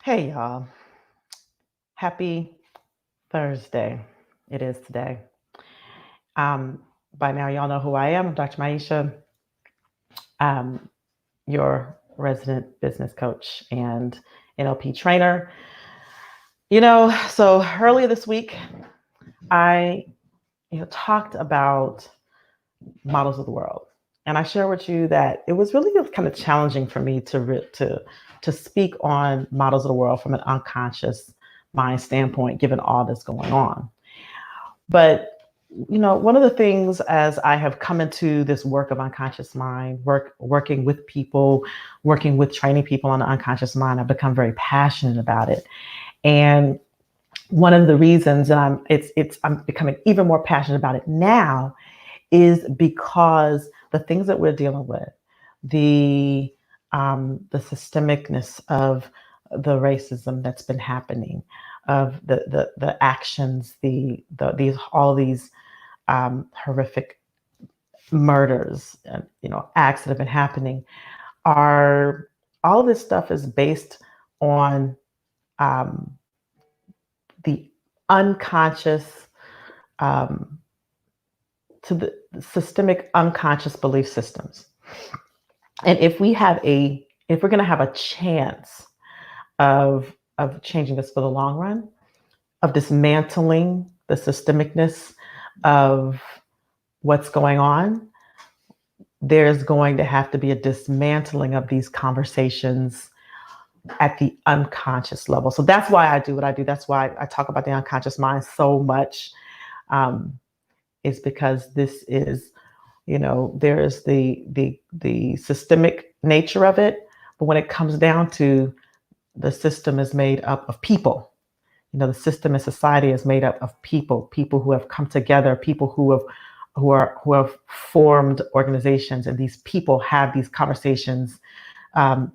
Hey y'all, happy Thursday. It is today. Um, by now, y'all know who I am. I'm Dr. Maisha, um, your resident business coach and NLP trainer. So earlier this week, I talked about models of the world, and I shared with you that it was really kind of challenging for me to speak on models of the world from an unconscious mind standpoint, given all that's going on. But one of the things as I have come into this work of unconscious mind, working with people, working with training people on the unconscious mind, I've become very passionate about it. And one of the reasons that I'm becoming even more passionate about it now is because the things that we're dealing with, the the systemicness of the racism that's been happening, of the actions, these all these horrific murders and acts that have been happening, are all of this stuff is based on um, the unconscious, um, to the systemic unconscious belief systems. And if we're going to have a chance of changing this for the long run, of dismantling the systemicness of what's going on, there's going to have to be a dismantling of these conversations at the unconscious level. So that's why I do what I do. That's why I talk about the unconscious mind so much. Is because this is, there is the systemic nature of it, but when it comes down to the system is made up of people. The system in society is made up of people who have come together, people who have formed organizations, and these people have um,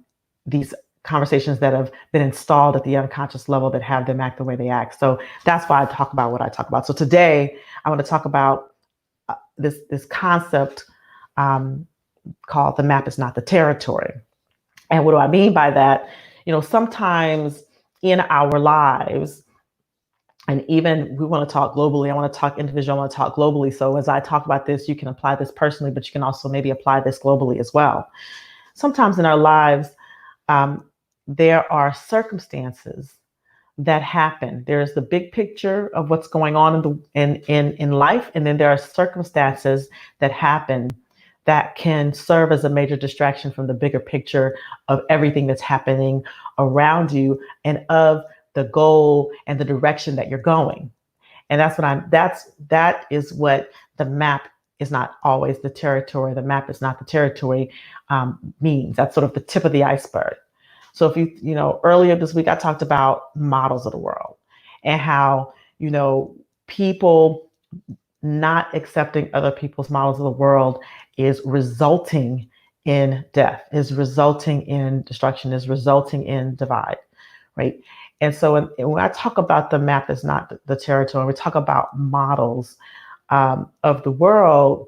these conversations that have been installed at the unconscious level that have them act the way they act. So that's why I talk about what I talk about. So today I want to talk about this concept um, called the map is not the territory. And what do I mean by that? Sometimes in our lives, and even we want to talk globally, I want to talk individual, I want to talk globally. So as I talk about this, you can apply this personally, but you can also maybe apply this globally as well. Sometimes in our lives, um, there are circumstances that happen. There's the big picture of what's going on in life, and then there are circumstances that happen that can serve as a major distraction from the bigger picture of everything that's happening around you and of the goal and the direction that you're going. And that is what the map is not always the territory. The map is not the territory means. That's sort of the tip of the iceberg. So if earlier this week, I talked about models of the world and how, people not accepting other people's models of the world is resulting in death, is resulting in destruction, is resulting in divide, right? And so when I talk about the map is not the territory, we talk about models of the world,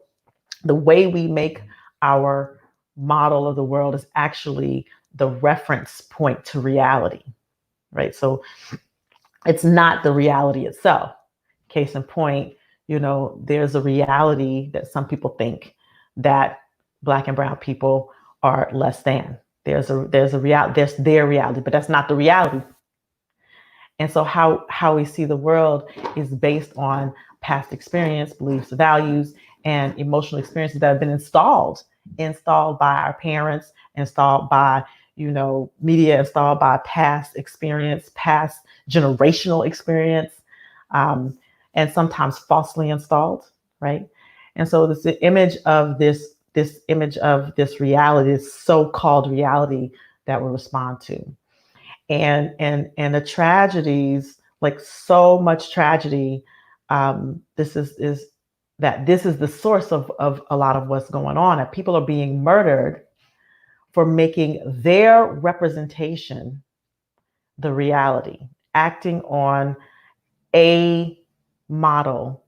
the way we make our model of the world is actually the reference point to reality, right? So it's not the reality itself. Case in point, there's a reality that some people think that Black and brown people are less than. There's their reality, but that's not the reality. And so how we see the world is based on past experience, beliefs, values, and emotional experiences that have been installed by our parents, installed by, media, installed by past experience, past generational experience, and sometimes falsely installed, right? And so this image of this image of this reality, this so-called reality that we respond to. And the tragedies, like so much tragedy, this is that this is the source of a lot of what's going on. That people are being murdered for making their representation the reality, acting on a model,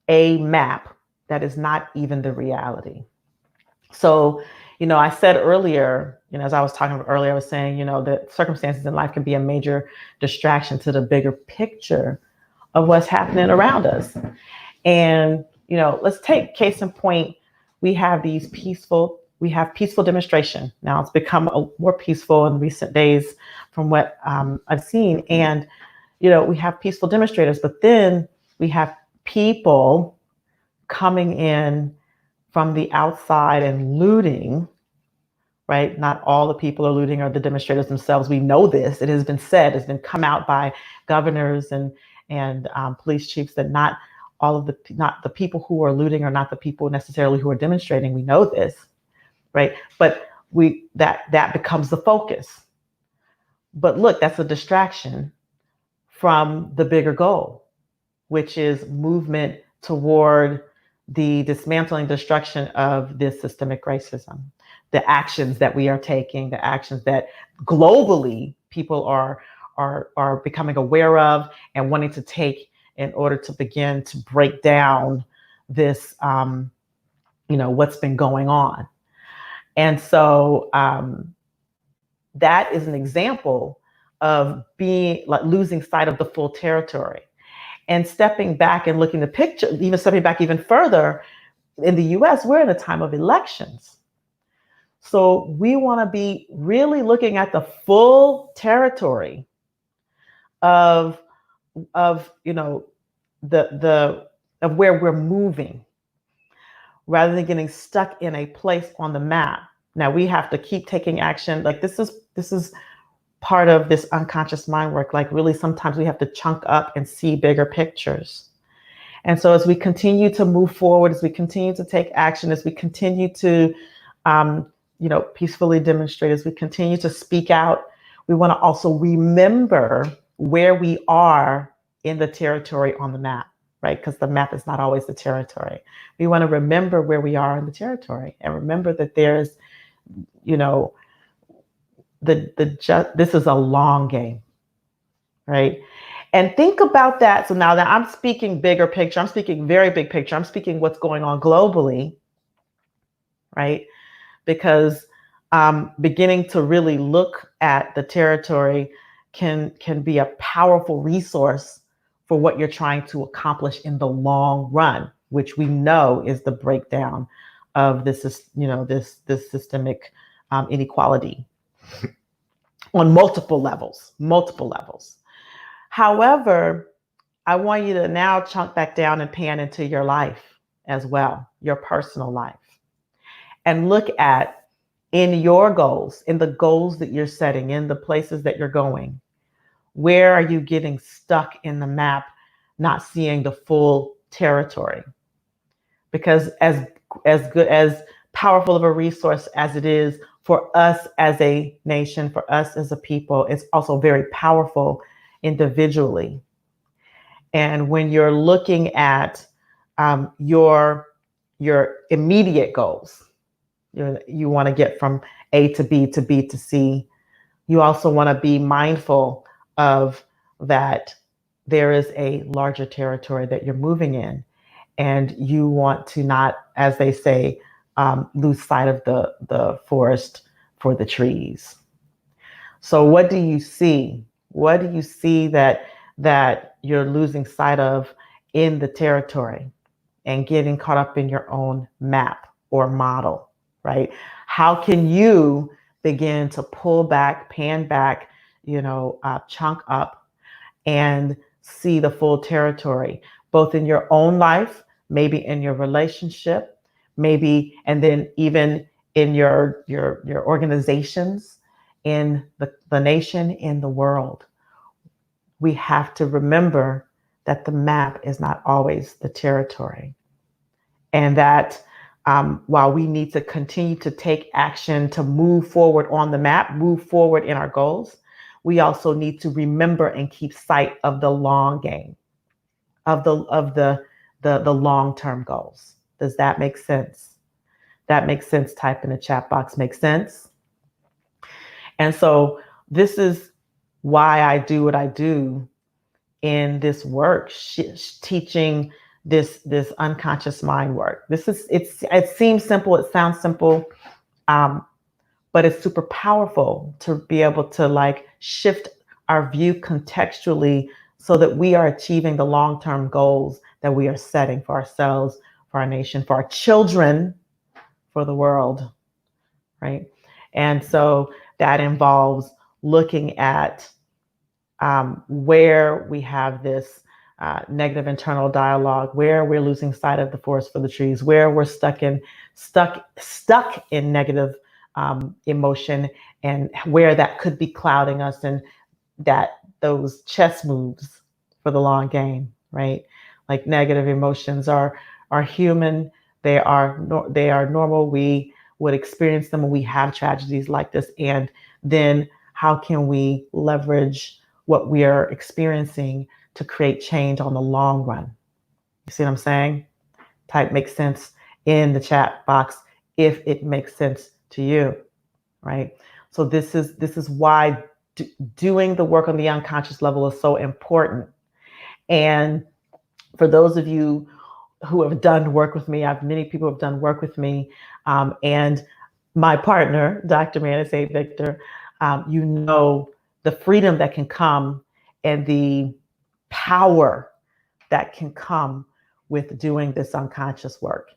a map that is not even the reality. So, I said earlier, as I was talking about earlier, I was saying, that circumstances in life can be a major distraction to the bigger picture of what's happening around us. And, let's take case in point. We have peaceful demonstration. Now it's become more peaceful in recent days from what I've seen. And, we have peaceful demonstrators, but then we have people coming in from the outside and looting, right? Not all the people are looting are the demonstrators themselves. We know this. It has been said, it's been come out by governors and police chiefs that not the people who are looting are not the people necessarily who are demonstrating. We know this, right? But that becomes the focus. But look, that's a distraction from the bigger goal, which is movement toward the dismantling destruction of this systemic racism, the actions that we are taking, the actions that globally people are becoming aware of and wanting to take in order to begin to break down this, what's been going on. And so that is an example of being like losing sight of the full territory. And stepping back and looking the picture, even stepping back even further, in the US, we're in a time of elections. So we want to be really looking at the full territory of the of where we're moving, rather than getting stuck in a place on the map. Now we have to keep taking action. Like this is part of this unconscious mind work. Like really, sometimes we have to chunk up and see bigger pictures. And so as we continue to move forward, as we continue to take action, as we continue to, peacefully demonstrate, as we continue to speak out, we want to also remember where we are in the territory on the map, right? Because the map is not always the territory. We want to remember where we are in the territory and remember that there's, this is a long game, right? And think about that. So now that I'm speaking bigger picture, I'm speaking very big picture, I'm speaking what's going on globally, right? Because beginning to really look at the territory can be a powerful resource for what you're trying to accomplish in the long run, which we know is the breakdown of this systemic inequality on multiple levels. However, I want you to now chunk back down and pan into your life as well, your personal life, and look at in your goals, in the goals that you're setting, in the places that you're going, where are you getting stuck in the map, not seeing the full territory? Because as good, as powerful of a resource as it is for us as a nation, for us as a people, it's also very powerful individually. And when you're looking at your immediate goals, you want to get from A to B to B to C, you also want to be mindful of that there is a larger territory that you're moving in. And you want to not, as they say, lose sight of the forest for the trees. So what do you see? What do you see that you're losing sight of in the territory and getting caught up in your own map or model, right? How can you begin to pull back, pan back, chunk up and see the full territory, both in your own life, maybe in your relationship, maybe, and then even in your organizations, in the nation, in the world. We have to remember that the map is not always the territory. And that while we need to continue to take action to move forward on the map, move forward in our goals, we also need to remember and keep sight of the long game, of the long-term goals. Does that make sense? That makes sense. Type in the chat box, makes sense. And so this is why I do what I do in this work, teaching this unconscious mind work. It seems simple, it sounds simple, Um, but it's super powerful to be able to like shift our view contextually so that we are achieving the long-term goals that we are setting for ourselves, for our nation, for our children, for the world, right? And so that involves looking at where we have this negative internal dialogue, where we're losing sight of the forest for the trees, where we're stuck in negative emotion, and where that could be clouding us, and that those chess moves for the long game, right? Like negative emotions are human. They are normal. We would experience them when we have tragedies like this, and then how can we leverage what we are experiencing to create change on the long run? You see what I'm saying? Type makes sense in the chat box if it makes sense to you, right? So this is why doing the work on the unconscious level is so important. And for those of you who have done work with me, many people have done work with me, and my partner, Dr. Manus A. Victor, you know the freedom that can come and the power that can come with doing this unconscious work,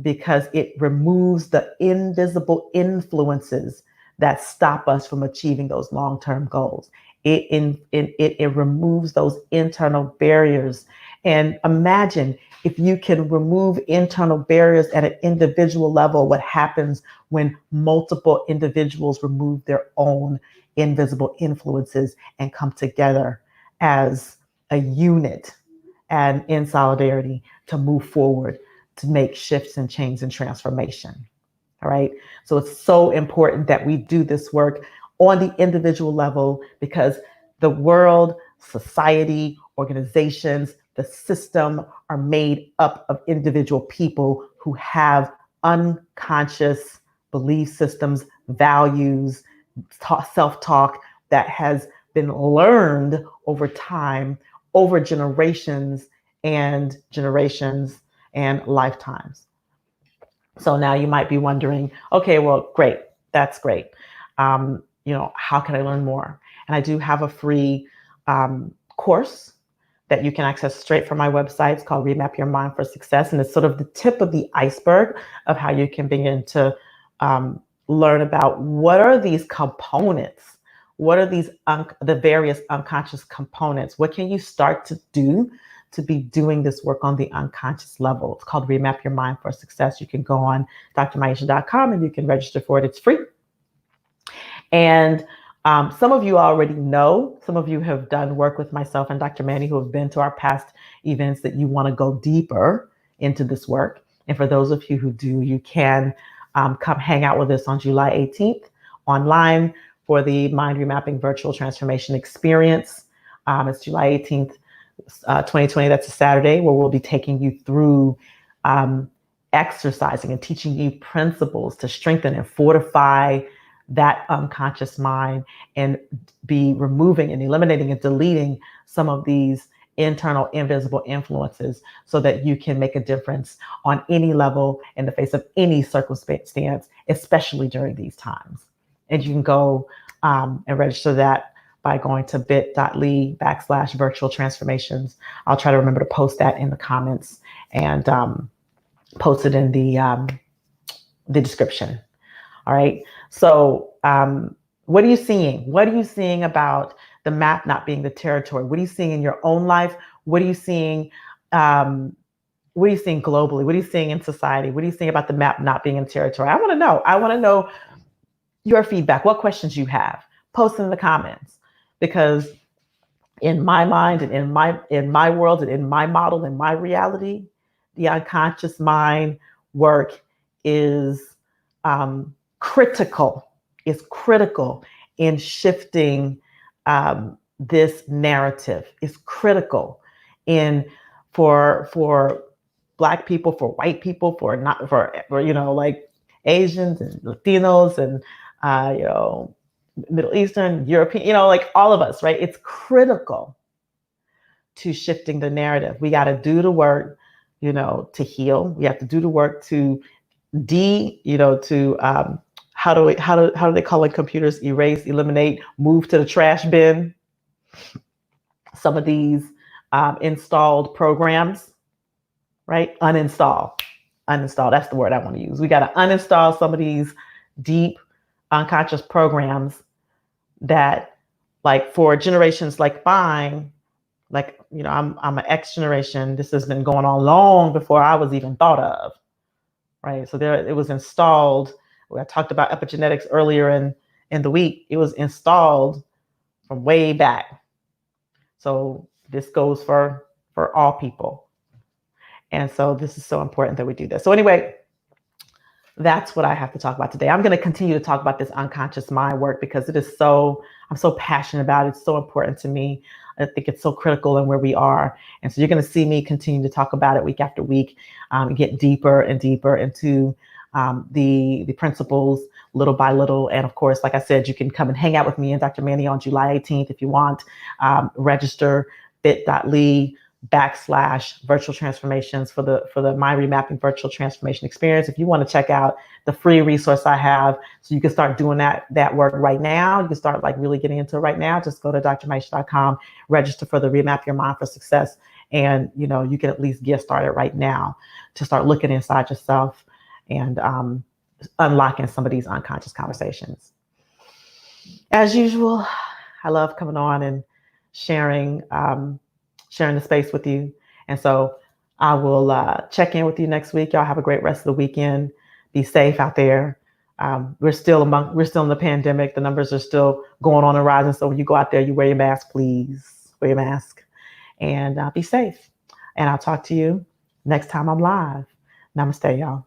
because it removes the invisible influences that stop us from achieving those long-term goals. It removes those internal barriers. And imagine if you can remove internal barriers at an individual level, what happens when multiple individuals remove their own invisible influences and come together as a unit and in solidarity to move forward, to make shifts and change and transformation. All right. So it's so important that we do this work on the individual level, because the world, society, organizations, the system are made up of individual people who have unconscious belief systems, values, self-talk that has been learned over time, over generations and lifetimes. So now you might be wondering, okay, well, great, that's great. How can I learn more? And I do have a free course that you can access straight from my website. It's called Remap Your Mind for Success. And it's sort of the tip of the iceberg of how you can begin to learn about what are these components? What are these the various unconscious components? What can you start to do to be doing this work on the unconscious level? It's called Remap Your Mind for Success. You can go on drmaisha.com and you can register for it. It's free. And some of you already know, some of you have done work with myself and Dr. Manny who have been to our past events, that you want to go deeper into this work. And for those of you who do, you can come hang out with us on July 18th online for the Mind Remapping Virtual Transformation Experience. It's July 18th, 2020. That's a Saturday, where we'll be taking you through exercising and teaching you principles to strengthen and fortify that unconscious mind, and be removing and eliminating and deleting some of these internal invisible influences so that you can make a difference on any level in the face of any circumstance, especially during these times. And you can go and register that by going to bit.ly/virtual transformations. I'll try to remember to post that in the comments and post it in the description. All right. So what are you seeing? What are you seeing about the map not being the territory? What are you seeing in your own life? What are you seeing? What are you seeing globally? What are you seeing in society? What are you seeing about the map not being in territory? I want to know. I want to know your feedback. What questions you have? Post in the comments, because in my mind and in my world and in my model, in my reality, the unconscious mind work is critical. Is critical in shifting this narrative. Is critical in for Black people, for white people, for not for like Asians and Latinos and Middle Eastern, European, like all of us, right? It's critical to shifting the narrative. We got to do the work, to heal. We have to do the work to how do they call it? Computers erase, eliminate, move to the trash bin. Some of these installed programs, right? Uninstall. That's the word I want to use. We got to uninstall some of these deep unconscious programs that, like, for generations like mine, like, I'm an X generation. This has been going on long before I was even thought of, right? So there, it was installed. I talked about epigenetics earlier in the week. It was installed from way back. So this goes for all people. And so this is so important that we do this. So anyway, that's what I have to talk about today. I'm going to continue to talk about this unconscious mind work because I'm so passionate about it. It's so important to me. I think it's so critical in where we are. And so you're going to see me continue to talk about it week after week, get deeper and deeper into the principles little by little. And of course, like I said, you can come and hang out with me and Dr. Manny on July 18th if you want. Register bit.ly/virtual transformations for the Mind Remapping Virtual Transformation Experience. If you want to check out the free resource I have, so you can start doing that work right now. You can start like really getting into it right now. Just go to drmaisha.com, register for the Remap Your Mind for Success. And, you can at least get started right now to start looking inside yourself and unlocking some of these unconscious conversations. As usual, I love coming on and sharing the space with you. And so I will check in with you next week. Y'all have a great rest of the weekend. Be safe out there. We're still in the pandemic. The numbers are still going on and rising. So when you go out there, you wear your mask, please. Wear your mask and be safe. And I'll talk to you next time I'm live. Namaste, y'all.